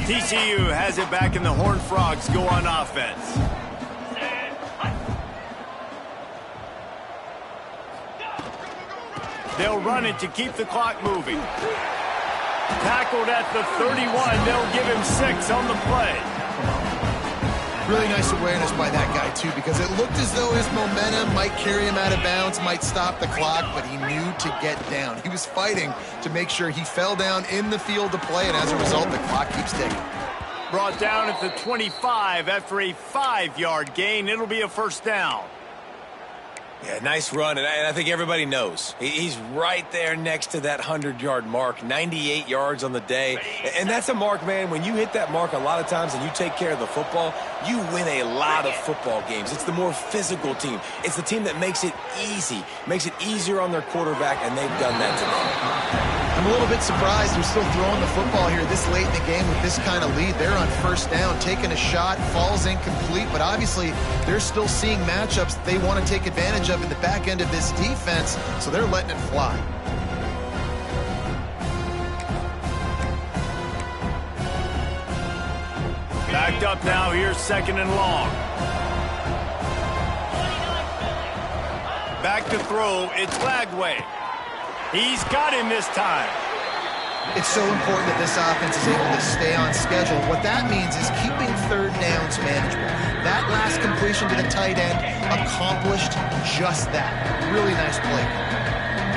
TCU has it back, and the Horned Frogs go on offense. They'll run it to keep the clock moving. Tackled at the 31. They'll give him 6 on the play. Really nice awareness by that guy, too, because it looked as though his momentum might carry him out of bounds, might stop the clock, but he knew to get down. He was fighting to make sure he fell down in the field to play, and as a result, the clock keeps ticking. Brought down at the 25 after a 5-yard gain. It'll be a first down. Yeah, nice run, and I think everybody knows. He's right there next to that 100-yard mark, 98 yards on the day. And that's a mark, man, when you hit that mark a lot of times and you take care of the football, you win a lot of football games. It's the more physical team. It's the team that makes it easy, makes it easier on their quarterback, and they've done that today. I'm a little bit surprised they're still throwing the football here this late in the game with this kind of lead. They're on first down, taking a shot, falls incomplete, but obviously they're still seeing matchups they want to take advantage of in the back end of this defense, so they're letting it fly. Backed up now, here's second and long. Back to throw, it's Lagway. He's got him this time. It's so important that this offense is able to stay on schedule. What that means is keeping third downs manageable. That last completion to the tight end accomplished just that. Really nice play.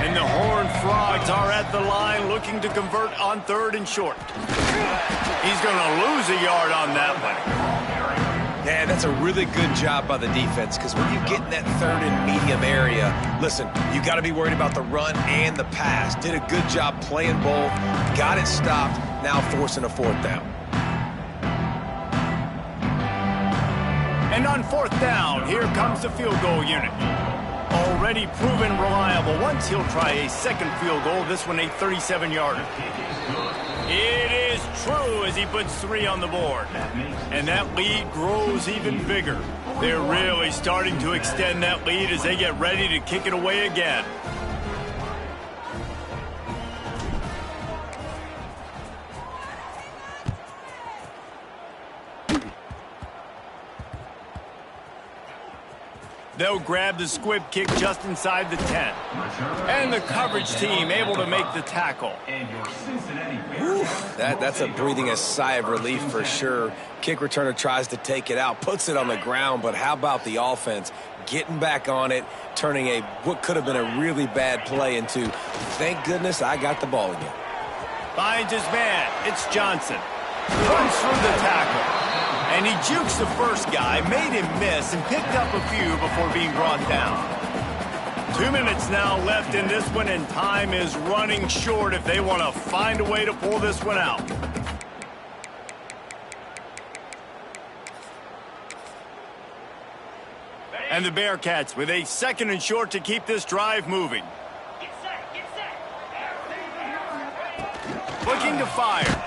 And the Horned Frogs are at the line looking to convert on third and short. He's going to lose a yard on that one. Yeah, that's a really good job by the defense, because when you get in that third and medium area, listen, you got to be worried about the run and the pass. Did a good job playing both, got it stopped, now forcing a fourth down. And on fourth down, here comes the field goal unit. Already proven reliable. Once he'll try a second field goal, this one a 37-yarder. It is true as he puts 3 on the board. And that lead grows even bigger. They're really starting to extend that lead as they get ready to kick it away again. They'll grab the squib kick just inside the 10. And the coverage team able to make the tackle. That's a breathing a sigh of relief for sure. Kick returner tries to take it out, puts it on the ground, but how about the offense getting back on it, turning what could have been a really bad play into, thank goodness I got the ball again. Finds his man. It's Johnson. Runs through the tackle. And he jukes the first guy, made him miss, and picked up a few before being brought down. 2 minutes now left in this one, and time is running short if they want to find a way to pull this one out. And the Bearcats with a second and short to keep this drive moving. Get set. Looking to fire.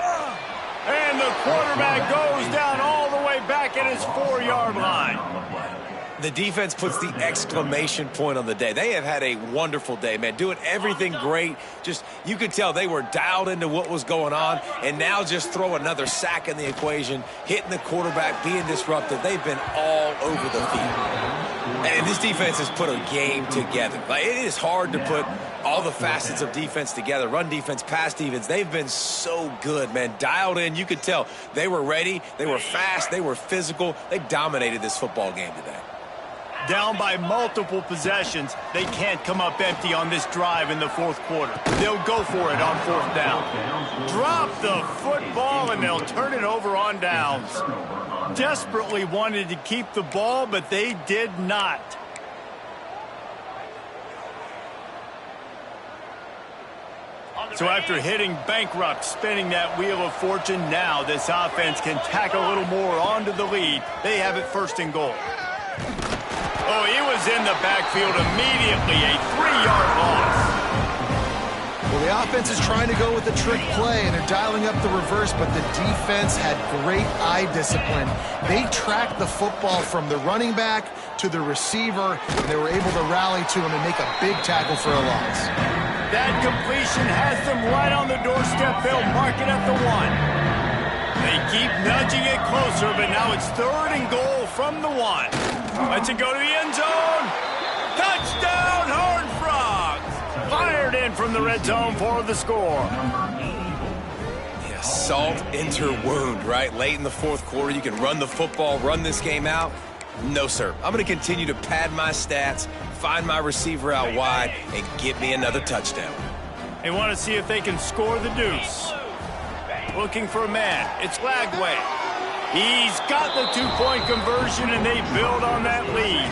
And the quarterback goes down all the way back at his 4-yard line. The defense puts the exclamation point on the day. They have had a wonderful day, man, doing everything great. Just, you could tell they were dialed into what was going on, and now just throw another sack in the equation, hitting the quarterback, being disruptive. They've been all over the field. And this defense has put a game together. Like, it is hard to put all the facets of defense together, run defense, pass defense. They've been so good, man, dialed in. You could tell they were ready, they were fast, they were physical. They dominated this football game today. Down by multiple possessions, they can't come up empty on this drive in the fourth quarter. They'll go for it on fourth down. Drop the football, and they'll turn it over on downs. Desperately wanted to keep the ball, but they did not. So after hitting bankrupt, spinning that wheel of fortune, now this offense can tack a little more onto the lead. They have it first and goal. Oh, he was in the backfield immediately, a 3-yard loss. Well, the offense is trying to go with a trick play, and they're dialing up the reverse, but the defense had great eye discipline. They tracked the football from the running back to the receiver, and they were able to rally to him and make a big tackle for a loss. That completion has them right on the doorstep. They'll mark it at the 1. They keep nudging it closer, but now it's third and goal from the 1. Let's it go to the end zone. Touchdown, Horned Frogs. Fired in from the red zone for the score. Yeah, Yeah, salt enter wound, right? Late in the fourth quarter, you can run the football, run this game out. No, sir. I'm going to continue to pad my stats, find my receiver out wide, and get me another touchdown. They want to see if they can score the deuce. Looking for a man. It's Lagway. He's got the two-point conversion, and they build on that lead.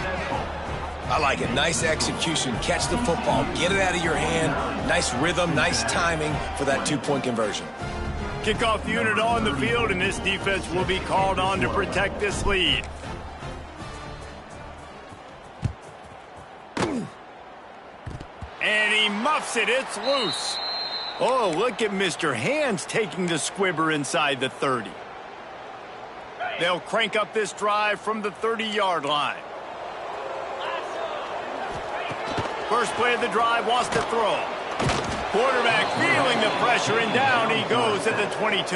I like it. Nice execution. Catch the football. Get it out of your hand. Nice rhythm, nice timing for that two-point conversion. Kickoff unit on the field, and this defense will be called on to protect this lead. And he muffs it. It's loose. Oh, look at Mr. Hands taking the squibber inside the 30. They'll crank up this drive from the 30-yard line. First play of the drive, wants to throw. Quarterback feeling the pressure, and down he goes at the 22.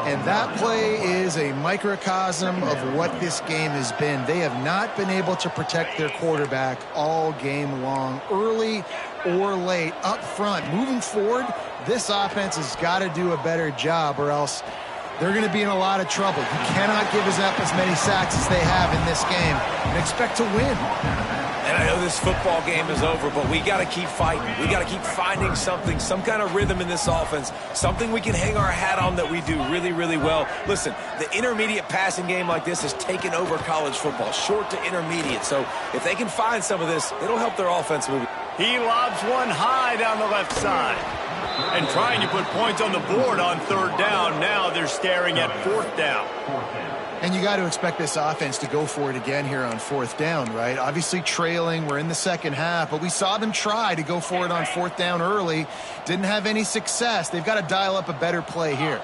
And that play is a microcosm of what this game has been. They have not been able to protect their quarterback all game long, early or late, up front. Moving forward, this offense has got to do a better job, or else they're going to be in a lot of trouble. You cannot give up as many sacks as they have in this game and expect to win. And I know this football game is over, but we got to keep fighting. We got to keep finding something, some kind of rhythm in this offense, something we can hang our hat on that we do really, really well. Listen, the intermediate passing game like this has taken over college football, short to intermediate. So if they can find some of this, it'll help their offense move. He lobs one high down the left side. And trying to put points on the board on third down. Now they're staring at fourth down. And you got to expect this offense to go for it again here on fourth down, right? Obviously trailing, we're in the second half, but we saw them try to go for it on fourth down early. Didn't have any success. They've got to dial up a better play here.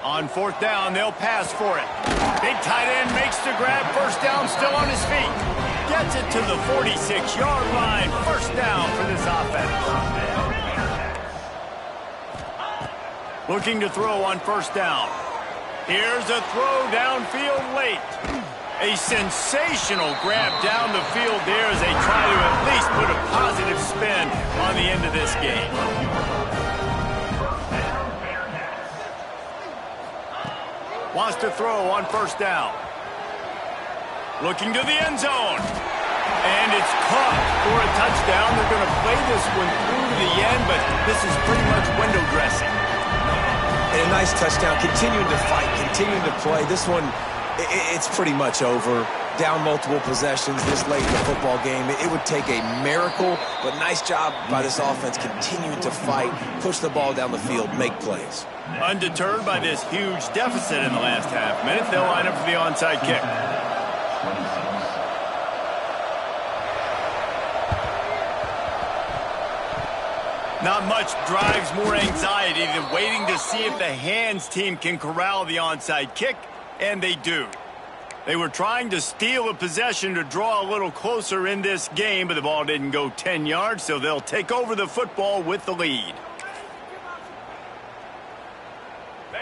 On fourth down, they'll pass for it. Big tight end makes the grab. First down, still on his feet. Gets it to the 46-yard line. First down for this offense. Looking to throw on first down. Here's a throw downfield late. A sensational grab down the field there as they try to at least put a positive spin on the end of this game. Wants to throw on first down. Looking to the end zone. And it's caught for a touchdown. They're going to play this one through to the end, but this is pretty much window dressing. And a nice touchdown, continuing to fight, continuing to play. This one, it's pretty much over. Down multiple possessions this late in the football game. It would take a miracle, but nice job by this offense continuing to fight, push the ball down the field, make plays. Undeterred by this huge deficit in the last half minute, they'll line up for the onside kick. Not much drives more anxiety than waiting to see if the Hands team can corral the onside kick, and they do. They were trying to steal a possession to draw a little closer in this game, but the ball didn't go 10 yards, so they'll take over the football with the lead.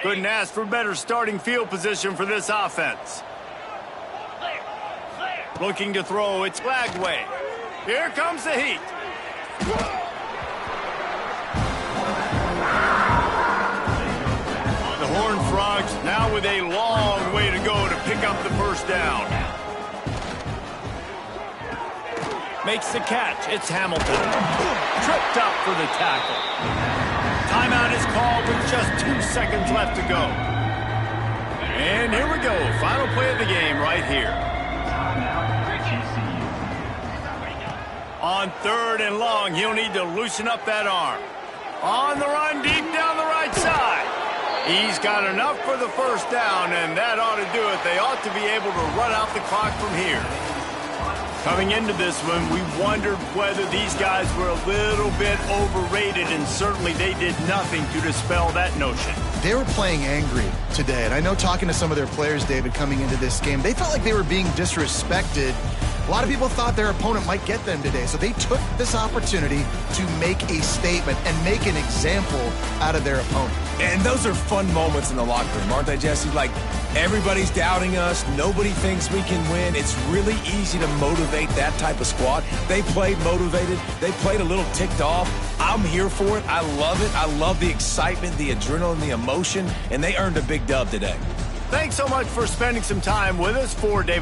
Couldn't ask for better starting field position for this offense. Looking to throw, it's Lagway. Here comes the heat. The Horned Frogs now with a long way to go to pick up the first down. Makes the catch. It's Hamilton. Tripped up for the tackle. Timeout is called with just 2 seconds left to go. And here we go. Final play of the game right here. On third and long, he'll need to loosen up that arm. On the run, deep down the right side. He's got enough for the first down, and that ought to do it. They ought to be able to run out the clock from here. Coming into this one, we wondered whether these guys were a little bit overrated, and certainly they did nothing to dispel that notion. They were playing angry today, and I know talking to some of their players, David, coming into this game, they felt like they were being disrespected A lot of people thought their opponent might get them today, so they took this opportunity to make a statement and make an example out of their opponent. And those are fun moments in the locker room, aren't they, Jesse? Like, everybody's doubting us. Nobody thinks we can win. It's really easy to motivate that type of squad. They played motivated. They played a little ticked off. I'm here for it. I love it. I love the excitement, the adrenaline, the emotion, and they earned a big dub today. Thanks so much for spending some time with us. For David